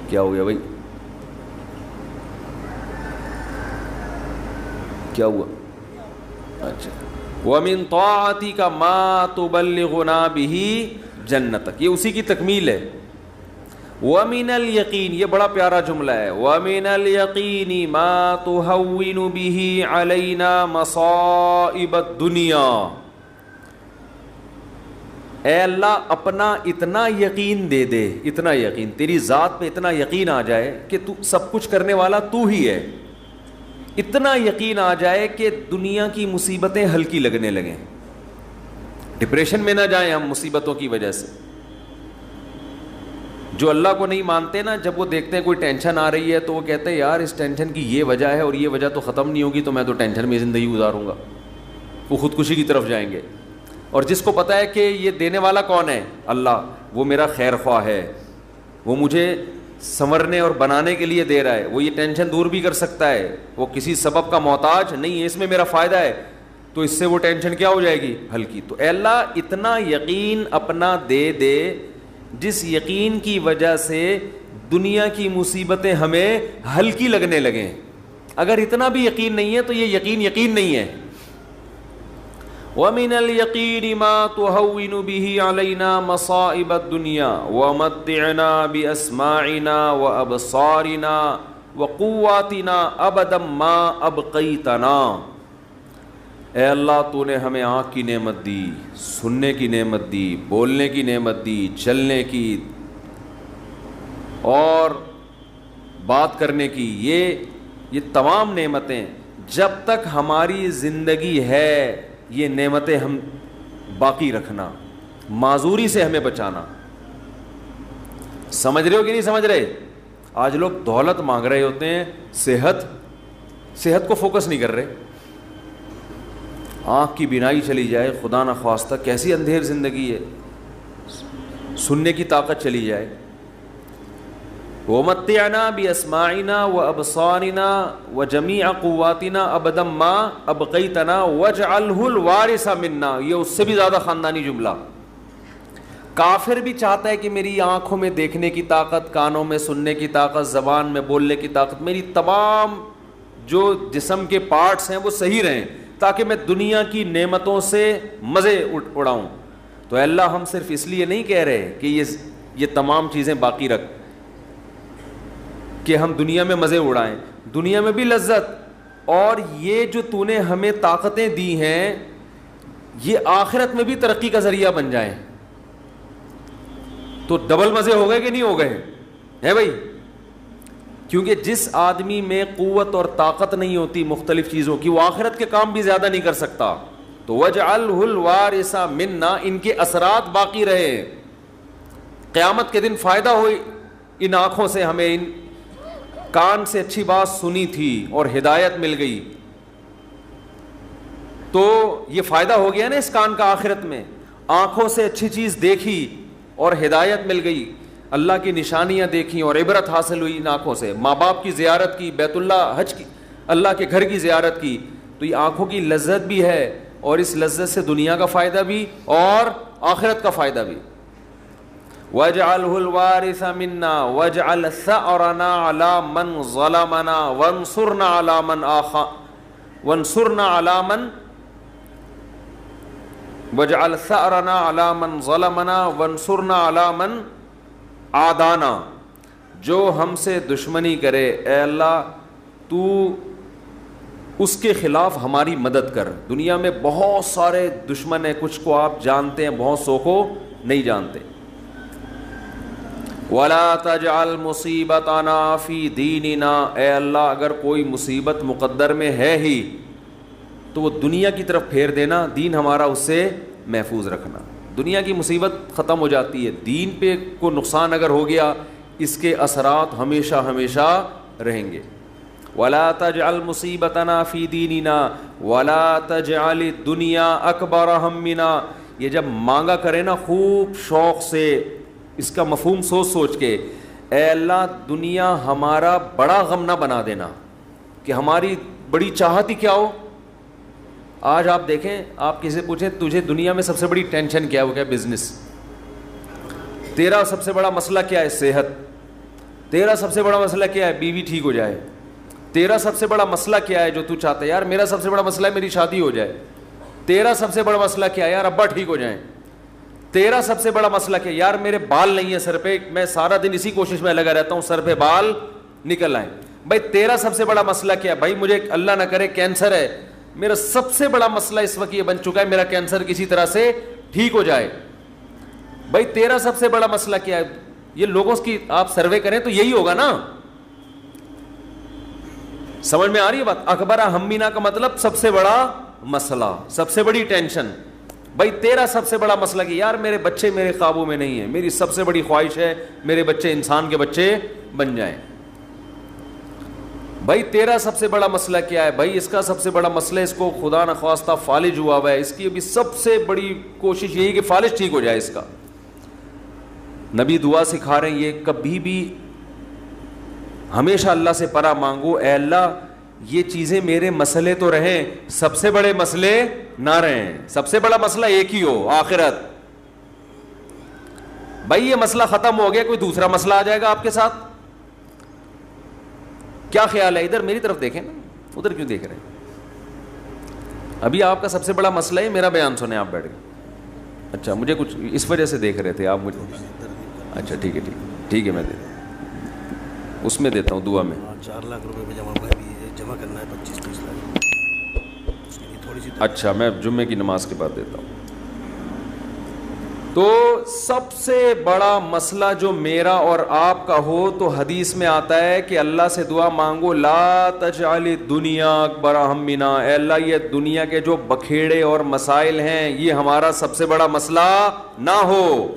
کیا ہو گیا بھائی، کیا ہوا؟ اچھا، وَمِن طَاعَتِكَ مَا تُبَلِّغُنَا بِهِ جَنَّتَكَ، یہ اسی کی تکمیل ہے. وَمِنَ الْيَقِينِ، یہ بڑا پیارا جملہ ہے، وَمِنَ الْيَقِينِ مَا تُهَوِّنُ بِهِ عَلَيْنَا مَصَائِبَ الدُّنْيَا. اے اللہ اپنا اتنا یقین دے دے، اتنا یقین، تیری ذات پہ اتنا یقین آ جائے کہ تو سب کچھ کرنے والا تو ہی ہے. اتنا یقین آ جائے کہ دنیا کی مصیبتیں ہلکی لگنے لگیں، ڈپریشن میں نہ جائیں ہم مصیبتوں کی وجہ سے. جو اللہ کو نہیں مانتے نا، جب وہ دیکھتے ہیں کوئی ٹینشن آ رہی ہے تو وہ کہتے ہیں یار اس ٹینشن کی یہ وجہ ہے اور یہ وجہ تو ختم نہیں ہوگی، تو میں تو ٹینشن میں زندگی گزاروں گا. وہ خودکشی کی طرف جائیں گے. اور جس کو پتہ ہے کہ یہ دینے والا کون ہے، اللہ، وہ میرا خیر خواہ ہے، وہ مجھے سنورنے اور بنانے کے لیے دے رہا ہے، وہ یہ ٹینشن دور بھی کر سکتا ہے، وہ کسی سبب کا محتاج نہیں ہے، اس میں میرا فائدہ ہے، تو اس سے وہ ٹینشن کیا ہو جائے گی، ہلکی. تو اے اللہ اتنا یقین اپنا دے دے جس یقین کی وجہ سے دنیا کی مصیبتیں ہمیں ہلکی لگنے لگیں. اگر اتنا بھی یقین نہیں ہے تو یہ یقین نہیں ہے. وَمِنَ الْيَقِينِ مَا تُهَوِّنُ بِهِ عَلَيْنَا مَصَائِبَ الدُّنْيَا وَمَتِّعْنَا بِأَسْمَاعِنَا وَأَبْصَارِنَا وَقُوَّاتِنَا أَبَدًا مَا أَبْقَيْتَنَا. اے اللہ تو نے ہمیں آنکھ کی نعمت دی, سننے کی نعمت دی, بولنے کی نعمت دی, چلنے کی اور بات کرنے کی, یہ تمام نعمتیں جب تک ہماری زندگی ہے یہ نعمتیں ہم باقی رکھنا, معذوری سے ہمیں بچانا. سمجھ رہے ہو کہ نہیں سمجھ رہے؟ آج لوگ دولت مانگ رہے ہوتے ہیں, صحت کو فوکس نہیں کر رہے. آنکھ کی بینائی چلی جائے خدا نخواستہ, کیسی اندھیر زندگی ہے. سننے کی طاقت چلی جائے. وَمَتِّعْنَا بِأَسْمَاعِنَا وَأَبْصَارِنَا وَجَمِيعَ قُوَّاتِنَا أَبَدًا مَا أَبْقَيْتَنَا وَاجْعَلْهُ الْوَارِثَ مِنَّا. یہ اس سے بھی زیادہ خاندانی جملہ. کافر بھی چاہتا ہے کہ میری آنکھوں میں دیکھنے کی طاقت, کانوں میں سننے کی طاقت, زبان میں بولنے کی طاقت, میری تمام جو جسم کے پارٹس ہیں وہ صحیح رہیں تاکہ میں دنیا کی نعمتوں سے مزے اڑاؤں. تو اللہ ہم صرف اس لیے نہیں کہہ رہے کہ یہ تمام چیزیں باقی رکھ کہ ہم دنیا میں مزے اڑائیں, دنیا میں بھی لذت, اور یہ جو تو نے ہمیں طاقتیں دی ہیں یہ آخرت میں بھی ترقی کا ذریعہ بن جائیں. تو ڈبل مزے ہو گئے کہ نہیں ہو گئے ہیں بھائی؟ کیونکہ جس آدمی میں قوت اور طاقت نہیں ہوتی مختلف چیزوں کی, وہ آخرت کے کام بھی زیادہ نہیں کر سکتا. تو وَاجْعَلْهُ الْوَارِثَ مِنَّا, ان کے اثرات باقی رہے, قیامت کے دن فائدہ ہو. ان آنکھوں سے ہمیں, ان کان سے اچھی بات سنی تھی اور ہدایت مل گئی, تو یہ فائدہ ہو گیا نا اس کان کا آخرت میں. آنکھوں سے اچھی چیز دیکھی اور ہدایت مل گئی, اللہ کی نشانیاں دیکھیں اور عبرت حاصل ہوئی ان آنکھوں سے, ماں باپ کی زیارت کی, بیت اللہ حج کی, اللہ کے گھر کی زیارت کی. تو یہ آنکھوں کی لذت بھی ہے, اور اس لذت سے دنیا کا فائدہ بھی اور آخرت کا فائدہ بھی. وَاجْعَلْهُ الْوَارِثَ مِنَّا وَاجْعَلْ ثَأْرَنَا عَلَى مَنْ ظَلَمَنَا وَانْصُرْنَا عَلَى مَنْ وَانْصُرْنَا عَلَى مَنْ وَاجْعَلْ ثَأْرَنَا عَلَى مَنْ ظَلَمَنَا وَانْصُرْنَا عَلَى مَنْ عَادَانَا. جو ہم سے دشمنی کرے اے اللہ تو اس کے خلاف ہماری مدد کر. دنیا میں بہت سارے دشمن ہیں, کچھ کو آپ جانتے ہیں, بہت سو کو نہیں جانتے. وَلَا تَجْعَلْ مُصِيبَتَنَا فِي دِينِنَا. اے اللہ اگر کوئی مصیبت مقدر میں ہے ہی تو وہ دنیا کی طرف پھیر دینا, دین ہمارا اس سے محفوظ رکھنا. دنیا کی مصیبت ختم ہو جاتی ہے, دین پہ کو نقصان اگر ہو گیا اس کے اثرات ہمیشہ ہمیشہ رہیں گے. وَلَا تَجْعَلْ مُصِيبَتَنَا فِي دِينِنَا وَلَا تَجْعَلِ الدُّنْيَا أَكْبَرَ هَمِّنَا. یہ جب مانگا کرے نا خوب شوق سے, اس کا مفہوم سوچ کے, اے اللہ دنیا ہمارا بڑا غم نہ بنا دینا کہ ہماری بڑی چاہت ہی کیا ہو. آج آپ دیکھیں, آپ کسی سے پوچھیں تجھے دنیا میں سب سے بڑی ٹینشن کیا ہے, وہ کیا بزنس. تیرا سب سے بڑا مسئلہ کیا ہے, صحت. تیرا سب سے بڑا مسئلہ کیا ہے, بیوی ٹھیک ہو جائے. تیرا سب سے بڑا مسئلہ کیا ہے جو تو چاہتا ہے, یار میرا سب سے بڑا مسئلہ ہے میری شادی ہو جائے. تیرا سب سے بڑا مسئلہ کیا ہے, یار ابا ٹھیک ہو جائیں. تیرا سب سے بڑا مسئلہ کیا ہے, یار میرے بال نہیں ہیں سر پہ, میں سارا دن اسی کوشش میں لگا رہتا ہوں سر پہ بال نکل آئیں. بھائی تیرا سب سے بڑا مسئلہ کیا ہے, بھائی مجھے اللہ نہ کرے کینسر ہے, میرا سب سے بڑا مسئلہ اس وقت یہ بن چکا ہے میرا کینسر کسی طرح سے ٹھیک ہو جائے. بھائی تیرا سب سے بڑا مسئلہ کیا ہے, یہ لوگوں کی آپ سروے کریں تو یہی ہوگا نا. سمجھ میں آ رہی ہے بات؟ اکبر ہمینا کا مطلب سب سے بڑا مسئلہ, سب سے بڑی ٹینشن. بھائی تیرا سب سے بڑا مسئلہ کہ یار میرے بچے میرے قابو میں نہیں ہیں, میری سب سے بڑی خواہش ہے میرے بچے انسان کے بچے بن جائیں. بھائی تیرا سب سے بڑا مسئلہ کیا ہے, بھائی اس کا سب سے بڑا مسئلہ اس کو خدا نخواستہ فالج ہوا ہوا ہے, اس کی ابھی سب سے بڑی کوشش یہی کہ فالج ٹھیک ہو جائے اس کا. نبی دعا سکھا رہے ہیں یہ کبھی بھی ہمیشہ اللہ سے پناہ مانگو, اے اللہ یہ چیزیں میرے مسئلے تو رہیں, سب سے بڑے مسئلے نہ رہیں. سب سے بڑا مسئلہ ایک ہی ہو, آخرت. بھائی یہ مسئلہ ختم ہو گیا, کوئی دوسرا مسئلہ آ جائے گا آپ کے ساتھ, کیا خیال ہے؟ ادھر میری طرف دیکھیں نا. ادھر کیوں دیکھ رہے ہیں؟ ابھی آپ کا سب سے بڑا مسئلہ ہے میرا بیان سنیں آپ بیٹھ گئے. اچھا مجھے کچھ اس وجہ سے دیکھ رہے تھے آپ مجھے. اچھا ٹھیک ہے ٹھیک ہے میں اس میں دیتا ہوں دعا میں. 4 لاکھ روپے جمع کرنا ہے, 25-30 لاکھ. تھوڑی سی اچھا میں جمعے کی نماز کے بعد دیتا ہوں. تو سب سے بڑا مسئلہ جو میرا اور آپ کا ہو تو حدیث میں آتا ہے کہ اللہ سے دعا مانگو, لا تجعل الدنیا اکبر ہمنا, اے اللہ یہ دنیا کے جو بکھیڑے اور مسائل ہیں یہ ہمارا سب سے بڑا مسئلہ نہ ہو.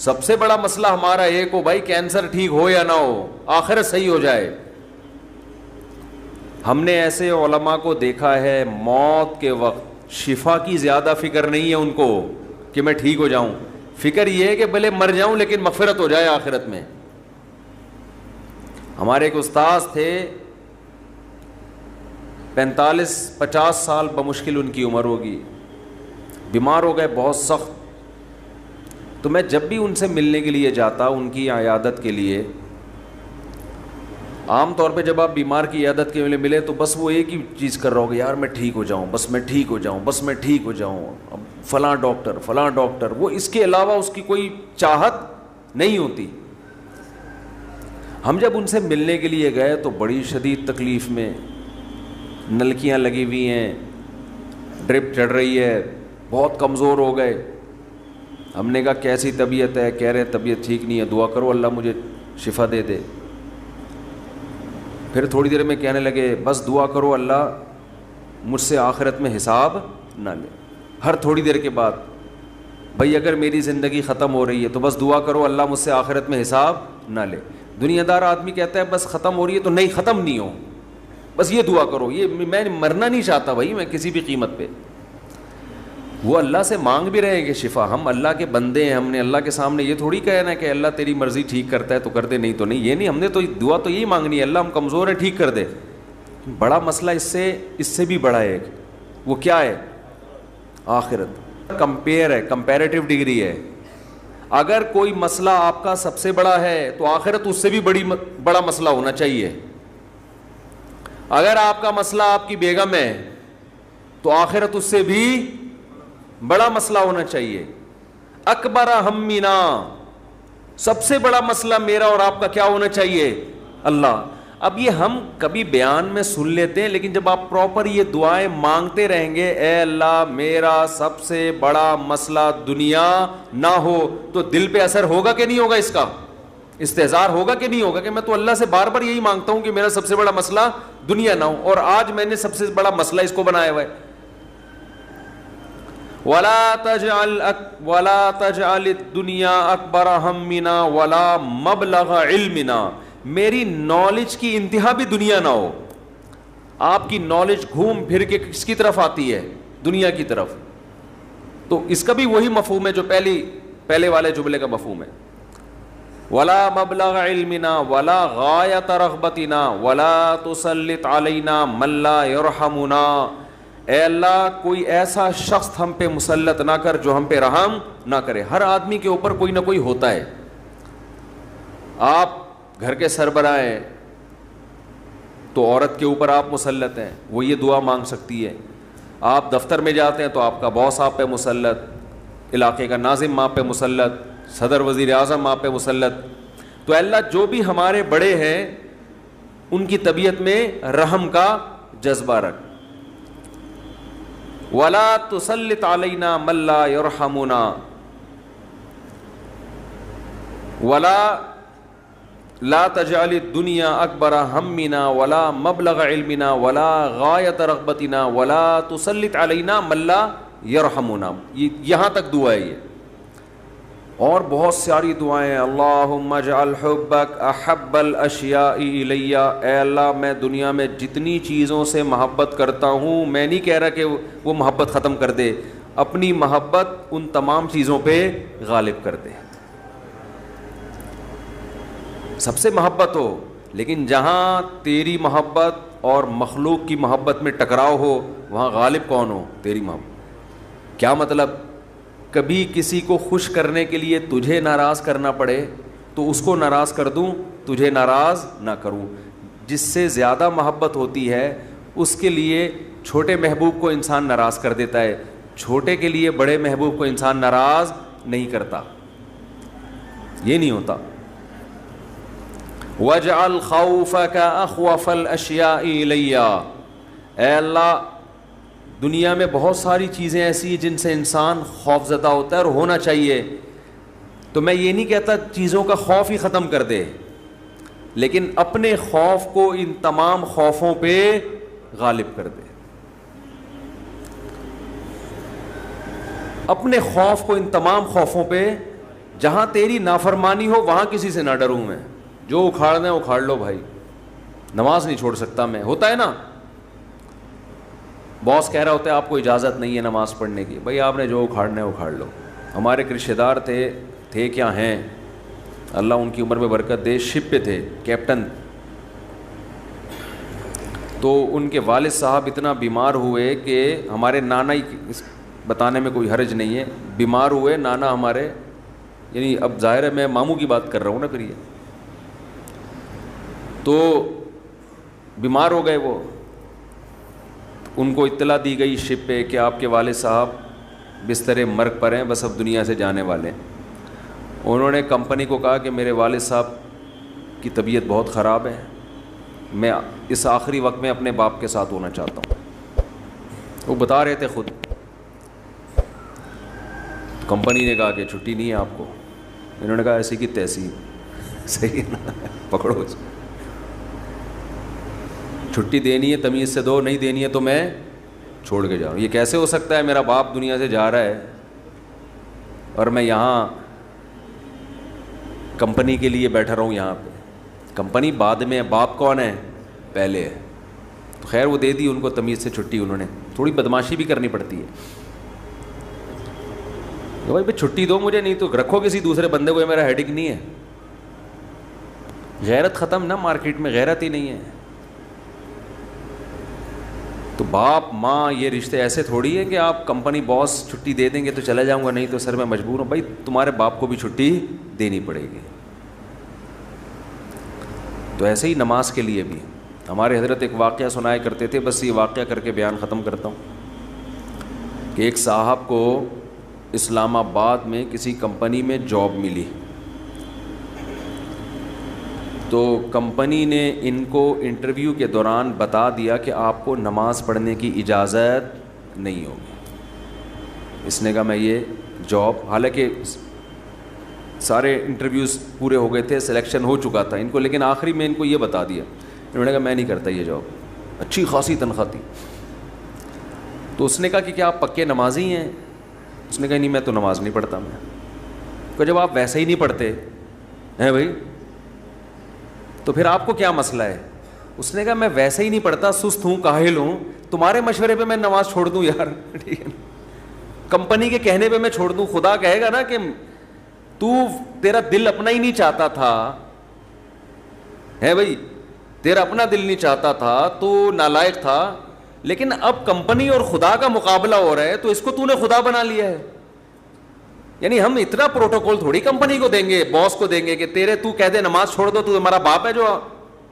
سب سے بڑا مسئلہ ہمارا ایک ہو بھائی, کینسر ٹھیک ہو یا نہ ہو, آخرت صحیح ہو جائے. ہم نے ایسے علماء کو دیکھا ہے موت کے وقت شفا کی زیادہ فکر نہیں ہے ان کو کہ میں ٹھیک ہو جاؤں, فکر یہ ہے کہ بھلے مر جاؤں لیکن مغفرت ہو جائے آخرت میں. ہمارے ایک استاذ تھے 45-50 سال بمشکل ان کی عمر ہوگی, بیمار ہو گئے بہت سخت. تو میں جب بھی ان سے ملنے کے لیے جاتا ان کی عیادت کے لیے, عام طور پہ جب آپ بیمار کی عیادت کے لیے ملے تو بس وہ ایک ہی چیز کر رہا ہوگا, یار میں ٹھیک ہو جاؤں, بس میں ٹھیک ہو جاؤں, بس میں ٹھیک ہو جاؤں, اب فلاں ڈاکٹر, وہ اس کے علاوہ اس کی کوئی چاہت نہیں ہوتی. ہم جب ان سے ملنے کے لیے گئے تو بڑی شدید تکلیف میں, نلکیاں لگی ہوئی ہیں, ڈرپ چڑھ رہی ہے, بہت کمزور ہو گئے. ہم نے کہا کیسی طبیعت ہے؟ کہہ رہے طبیعت ٹھیک نہیں ہے, دعا کرو اللہ مجھے شفا دے دے. پھر تھوڑی دیر میں کہنے لگے بس دعا کرو اللہ مجھ سے آخرت میں حساب نہ لے. ہر تھوڑی دیر کے بعد, بھائی اگر میری زندگی ختم ہو رہی ہے تو بس دعا کرو اللہ مجھ سے آخرت میں حساب نہ لے. دنیا دار آدمی کہتا ہے بس ختم ہو رہی ہے تو نہیں, ختم نہیں ہو, بس یہ دعا کرو, یہ میں مرنا نہیں چاہتا بھائی میں کسی بھی قیمت پہ. وہ اللہ سے مانگ بھی رہے ہیں کہ شفا, ہم اللہ کے بندے ہیں, ہم نے اللہ کے سامنے یہ تھوڑی کہنا کہ اللہ تیری مرضی ٹھیک کرتا ہے تو کر دے, نہیں تو نہیں, یہ نہیں, ہم نے تو دعا تو یہی مانگنی ہے اللہ ہم کمزور ہیں ٹھیک کر دے. بڑا مسئلہ اس سے بھی بڑا ہے, وہ کیا ہے؟ آخرت. کمپیئر ہے, کمپیریٹیو ڈگری ہے. اگر کوئی مسئلہ آپ کا سب سے بڑا ہے تو آخرت اس سے بھی بڑا مسئلہ ہونا چاہیے. اگر آپ کا مسئلہ آپ کی بیگم ہے تو آخرت اس سے بھی بڑا مسئلہ ہونا چاہیے. اکبر ہمنا, سب سے بڑا مسئلہ میرا اور آپ کا کیا ہونا چاہیے؟ اللہ. اب یہ ہم کبھی بیان میں سن لیتے ہیں, لیکن جب آپ پراپر یہ دعائیں مانگتے رہیں گے, اے اللہ میرا سب سے بڑا مسئلہ دنیا نہ ہو, تو دل پہ اثر ہوگا کہ نہیں ہوگا؟ اس کا استحضار ہوگا کہ نہیں ہوگا کہ میں تو اللہ سے بار بار یہی مانگتا ہوں کہ میرا سب سے بڑا مسئلہ دنیا نہ ہو, اور آج میں نے سب سے بڑا مسئلہ اس کو بنایا ہوا ہے. وَلَا تَجْعَلِ الدُّنْيَا أَكْبَرَ هَمِّنَا وَلَا مَبْلَغَ عِلْمِنَا, میری نالج کی انتہا بھی دنیا نہ ہو. آپ کی نالج گھوم پھر کے کس کی طرف آتی ہے؟ دنیا کی طرف. تو اس کا بھی وہی مفہوم ہے جو پہلے والے جملے کا مفہوم ہے. وَلَا مَبْلَغَ عِلْمِنَا وَلَا غَایَةَ رَغْبَتِنَا وَلَا تُسَلِّطْ عَلَيْنَا مَن لَّا يَرْحَمُنَا, اے اللہ کوئی ایسا شخص ہم پہ مسلط نہ کر جو ہم پہ رحم نہ کرے. ہر آدمی کے اوپر کوئی نہ کوئی ہوتا ہے. آپ گھر کے سربراہ ہیں تو عورت کے اوپر آپ مسلط ہیں, وہ یہ دعا مانگ سکتی ہے. آپ دفتر میں جاتے ہیں تو آپ کا باس آپ پہ مسلط, علاقے کا ناظم آپ پہ مسلط, صدر وزیر اعظم آپ پہ مسلط. تو اللہ جو بھی ہمارے بڑے ہیں ان کی طبیعت میں رحم کا جذبہ رکھ. وَلَا تُسَلِّطْ عَلَيْنَا مَن لَّا يَرْحَمُنَا وَلَا لا تجعل الدنیا اکبر ہمنا ولا مبلغ علمنا ولا غایت رغبتنا ولا تسلط علینا من لا یرحمنا. یہاں تک دعا ہے یہ, اور بہت ساری دعائیں. اللہم اجعل حبک احب الاشیاء الی, اے اللہ میں دنیا میں جتنی چیزوں سے محبت کرتا ہوں, میں نہیں کہہ رہا کہ وہ محبت ختم کر دے, اپنی محبت ان تمام چیزوں پہ غالب کر دے. سب سے محبت ہو, لیکن جہاں تیری محبت اور مخلوق کی محبت میں ٹکراؤ ہو وہاں غالب کون ہو؟ تیری محبت. کیا مطلب؟ کبھی کسی کو خوش کرنے کے لیے تجھے ناراض کرنا پڑے تو اس کو ناراض کر دوں, تجھے ناراض نہ کروں. جس سے زیادہ محبت ہوتی ہے اس کے لیے چھوٹے محبوب کو انسان ناراض کر دیتا ہے, چھوٹے کے لیے بڑے محبوب کو انسان ناراض نہیں کرتا, یہ نہیں ہوتا. وَاجْعَلْ خَوْفَكَ أَخْوَفَ الْأَشْيَاءِ إِلَيَّ, اے اللہ دنیا میں بہت ساری چیزیں ایسی ہیں جن سے انسان خوف زدہ ہوتا ہے اور ہونا چاہیے, تو میں یہ نہیں کہتا چیزوں کا خوف ہی ختم کر دے, لیکن اپنے خوف کو ان تمام خوفوں پہ غالب کر دے, اپنے خوف کو ان تمام خوفوں پہ, جہاں تیری نافرمانی ہو وہاں کسی سے نہ ڈروں میں, جو اکھاڑنا ہے اکھاڑ لو بھائی, نماز نہیں چھوڑ سکتا میں. ہوتا ہے نا, باس کہہ رہا ہوتا ہے آپ کو اجازت نہیں ہے نماز پڑھنے کی, بھائی آپ نے جو اکھاڑنا ہے اکھاڑ لو. ہمارے ایک رشتہ دار تھے کیا ہیں, اللہ ان کی عمر میں برکت دے, شپ پہ تھے کیپٹن, تو ان کے والد صاحب اتنا بیمار ہوئے کہ ہمارے نانا ہی, بتانے میں کوئی حرج نہیں ہے, بیمار ہوئے نانا ہمارے, یعنی اب ظاہر ہے میں ماموں کی بات کر رہا ہوں نا, پھر یہ تو بیمار ہو گئے وہ, ان کو اطلاع دی گئی شپ پہ کہ آپ کے والد صاحب بستر مرگ پر ہیں, بس اب دنیا سے جانے والے ہیں. انہوں نے کمپنی کو کہا کہ میرے والد صاحب کی طبیعت بہت خراب ہے, میں اس آخری وقت میں اپنے باپ کے ساتھ ہونا چاہتا ہوں. وہ بتا رہے تھے خود. کمپنی نے کہا کہ چھٹی نہیں ہے آپ کو. انہوں نے کہا ایسی کی تیسی, صحیح ہے نا, پکڑو اس کو, چھٹی دینی ہے تمیز سے دو, نہیں دینی ہے تو میں چھوڑ کے جاؤں. یہ کیسے ہو سکتا ہے, میرا باپ دنیا سے جا رہا ہے اور میں یہاں کمپنی کے لیے بیٹھا رہا ہوں یہاں پہ. کمپنی بعد میں ہے, باپ کون ہے, پہلے ہے. تو خیر وہ دے دی ان کو تمیز سے چھٹی. انہوں نے تھوڑی بدماشی بھی کرنی پڑتی ہے, بھائی چھٹی دو مجھے, نہیں تو رکھو کسی دوسرے بندے کو, یہ میرا ہیڈک نہیں ہے. غیرت ختم نا, مارکیٹ میں غیرت ہی نہیں ہے. تو باپ ماں یہ رشتے ایسے تھوڑی ہے کہ آپ کمپنی باس چھٹی دے دیں گے تو چلا جاؤں گا, نہیں تو سر میں مجبور ہوں. بھائی تمہارے باپ کو بھی چھٹی دینی پڑے گی. تو ایسے ہی نماز کے لیے بھی ہمارے حضرت ایک واقعہ سنایا کرتے تھے, بس یہ واقعہ کر کے بیان ختم کرتا ہوں کہ ایک صاحب کو اسلام آباد میں کسی کمپنی میں جاب ملی, تو کمپنی نے ان کو انٹرویو کے دوران بتا دیا کہ آپ کو نماز پڑھنے کی اجازت نہیں ہوگی. اس نے کہا میں یہ جاب, حالانکہ سارے انٹرویوز پورے ہو گئے تھے, سلیکشن ہو چکا تھا ان کو, لیکن آخری میں ان کو یہ بتا دیا. انہوں نے کہا میں نہیں کرتا یہ جاب, اچھی خاصی تنخواہ تھی. تو اس نے کہا کہ کیا آپ پکے نمازی ہیں؟ اس نے کہا نہیں میں تو نماز نہیں پڑھتا. میں کہ جب آپ ویسے ہی نہیں پڑھتے ہیں بھائی تو پھر آپ کو کیا مسئلہ ہے؟ اس نے کہا میں ویسے ہی نہیں پڑھتا, سست ہوں, کاہل ہوں, تمہارے مشورے پہ میں نماز چھوڑ دوں یار, ٹھیک ہے, کمپنی کے کہنے پہ میں چھوڑ دوں. خدا کہے گا نا کہ تیرا دل اپنا ہی نہیں چاہتا تھا, ہے بھائی, تیرا اپنا دل نہیں چاہتا تھا, تو نالائق تھا, لیکن اب کمپنی اور خدا کا مقابلہ ہو رہا ہے تو اس کو تو نے خدا بنا لیا ہے. یعنی ہم اتنا پروٹوکول تھوڑی کمپنی کو دیں گے, باس کو دیں گے کہ تو کہہ دے نماز چھوڑ دو, تو ہمارا باپ ہے جو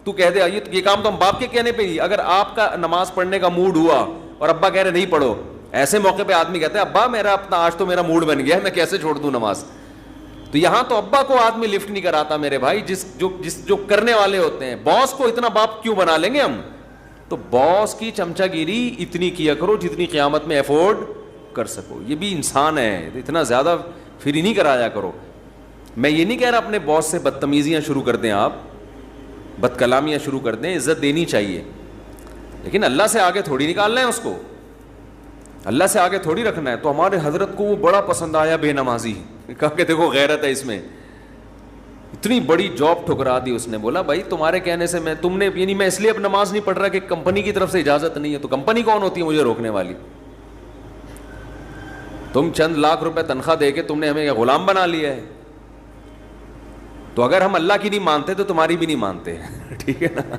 تو کہہ دے یہ کام تو ہم باپ کے کہنے پہ ہی. اگر آپ کا نماز پڑھنے کا موڈ ہوا اور ابا کہہ رہے نہیں پڑھو, ایسے موقع پہ آدمی کہتا ہے ابا میرا اپنا آج تو میرا موڈ بن گیا ہے, میں کیسے چھوڑ دوں نماز. تو یہاں تو ابا کو آدمی لفٹ نہیں کراتا میرے بھائی, جو کرنے والے ہوتے ہیں. باس کو اتنا باپ کیوں بنا لیں گے ہم؟ تو باس کی چمچا گیری اتنی کیا کرو جتنی قیامت میں افورڈ کر سکو. یہ بھی انسان ہے, اتنا زیادہ فری نہیں کرایا کرو. میں یہ نہیں کہہ رہا اپنے باس سے بدتمیزیاں شروع کر دیں, آپ بد کلامیاں شروع کر دیں, عزت دینی چاہیے, لیکن اللہ سے آگے تھوڑی نکالنا ہے اس کو, اللہ سے آگے تھوڑی رکھنا ہے. تو ہمارے حضرت کو وہ بڑا پسند آیا بے نمازی, کہا کہ دیکھو غیرت ہے اس میں. اتنی بڑی جاب ٹھکرا دی اس نے. بولا بھائی تمہارے کہنے سے میں تم نے, یعنی میں اس لیے اب نماز نہیں پڑھ رہا کہ کمپنی کی طرف سے اجازت نہیں ہے. تو کمپنی کون ہوتی ہے مجھے روکنے والی؟ تم چند لاکھ روپے تنخواہ دے کے تم نے ہمیں غلام بنا لیا ہے. تو اگر ہم اللہ کی نہیں مانتے تو تمہاری بھی نہیں مانتے, ٹھیک ہے نا.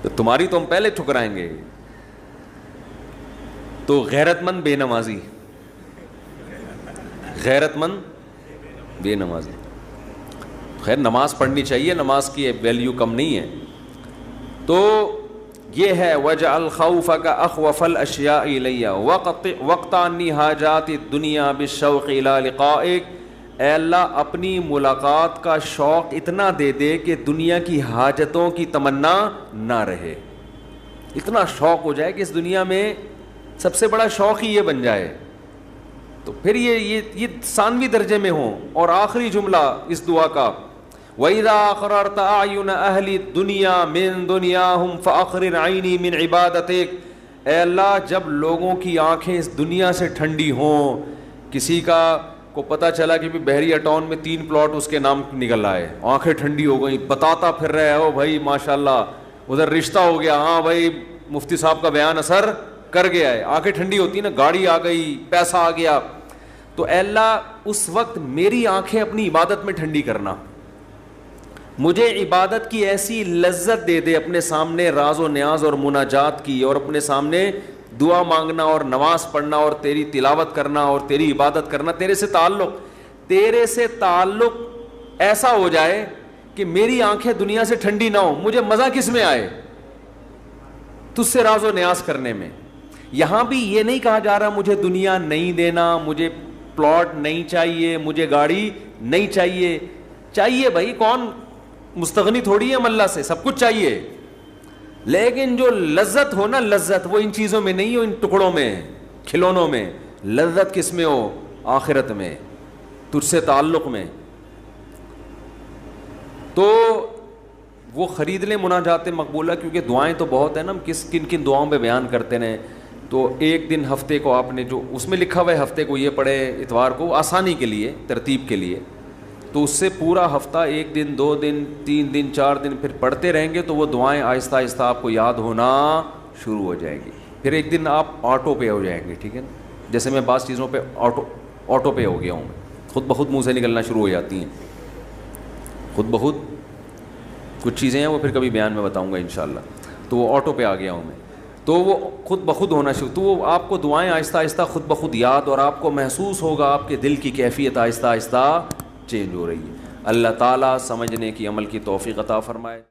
تو تمہاری تو ہم پہلے ٹھکرائیں گے. تو غیرت مند بے نمازی, غیرت مند بے نمازی. خیر نماز پڑھنی چاہیے, نماز کی ویلیو کم نہیں ہے, تو یہ ہے وجعل خوفک اخوف الاشیاء الیہ وقتانی حاجات الدنیا بالشوق الی لقائک، اے اللہ اپنی ملاقات کا شوق اتنا دے دے کہ دنیا کی حاجتوں کی تمنا نہ رہے، اتنا شوق ہو جائے کہ اس دنیا میں سب سے بڑا شوق ہی یہ بن جائے. تو پھر یہ ثانوی درجے میں ہوں. اور آخری جملہ اس دعا کا وَإِذَا أَقْرَرْتَ أَعْيُنَ أَهْلِ الدُّنْيَا مِن دُنْيَاهُمْ فَأَقْرِرْ عَيْنِي مِنْ عِبَادَتِكَ، اے اللہ جب لوگوں کی آنکھیں اس دنیا سے ٹھنڈی ہوں، کسی کو پتہ چلا کہ بحریہ ٹاؤن میں 3 پلاٹ اس کے نام نکل آئے، آنکھیں ٹھنڈی ہو گئیں، بتاتا پھر رہے ہو بھائی ماشاءاللہ ادھر رشتہ ہو گیا، ہاں بھائی مفتی صاحب کا بیان اثر کر گیا ہے، آنکھیں ٹھنڈی ہوتی نا، گاڑی آ گئی، پیسہ آ گیا. تو اے اللہ اس وقت میری آنکھیں اپنی عبادت میں ٹھنڈی کرنا، مجھے عبادت کی ایسی لذت دے دے، اپنے سامنے راز و نیاز اور مناجات کی، اور اپنے سامنے دعا مانگنا اور نماز پڑھنا اور تیری تلاوت کرنا اور تیری عبادت کرنا، تیرے سے تعلق ایسا ہو جائے کہ میری آنکھیں دنیا سے ٹھنڈی نہ ہو، مجھے مزہ کس میں آئے؟ تجھ سے راز و نیاز کرنے میں. یہاں بھی یہ نہیں کہا جا رہا مجھے دنیا نہیں دینا، مجھے پلاٹ نہیں چاہیے، مجھے گاڑی نہیں چاہیے. چاہیے بھائی، کون مستغنی تھوڑی ہے ہم اللہ سے، سب کچھ چاہیے، لیکن جو لذت ہو نا، لذت وہ ان چیزوں میں نہیں ہو، ان ٹکڑوں میں، کھلونوں میں. لذت کس میں ہو؟ آخرت میں، تجھ سے تعلق میں. تو وہ خرید لیں مناجات مقبولہ، کیونکہ دعائیں تو بہت ہیں نا، ہم کن کن دعاؤں پہ بیان کرتے ہیں. تو ایک دن ہفتے کو آپ نے جو اس میں لکھا ہوا ہے ہفتے کو یہ پڑھے، اتوار کو آسانی کے لیے، ترتیب کے لیے، تو اس سے پورا ہفتہ 1 دن 2 دن 3 دن 4 دن پھر پڑھتے رہیں گے تو وہ دعائیں آہستہ آہستہ آپ کو یاد ہونا شروع ہو جائیں گی. پھر ایک دن آپ آٹو پے ہو جائیں گے. ٹھیک ہے نا، جیسے میں بعض چیزوں پہ آٹو پے ہو گیا ہوں، خود بخود منہ سے نکلنا شروع ہو جاتی ہیں، خود بخود کچھ چیزیں ہیں وہ پھر کبھی بیان میں بتاؤں گا انشاءاللہ. تو وہ آٹو پہ آ گیا ہوں میں، تو وہ خود بخود ہونا شروع، تو وہ آپ کو دعائیں آہستہ آہستہ خود بخود یاد، اور آپ کو محسوس ہوگا آپ کے دل کی کیفیت آہستہ آہستہ چینج ہو رہی ہے. اللہ تعالیٰ سمجھنے کی، عمل کی توفیق عطا فرمائے.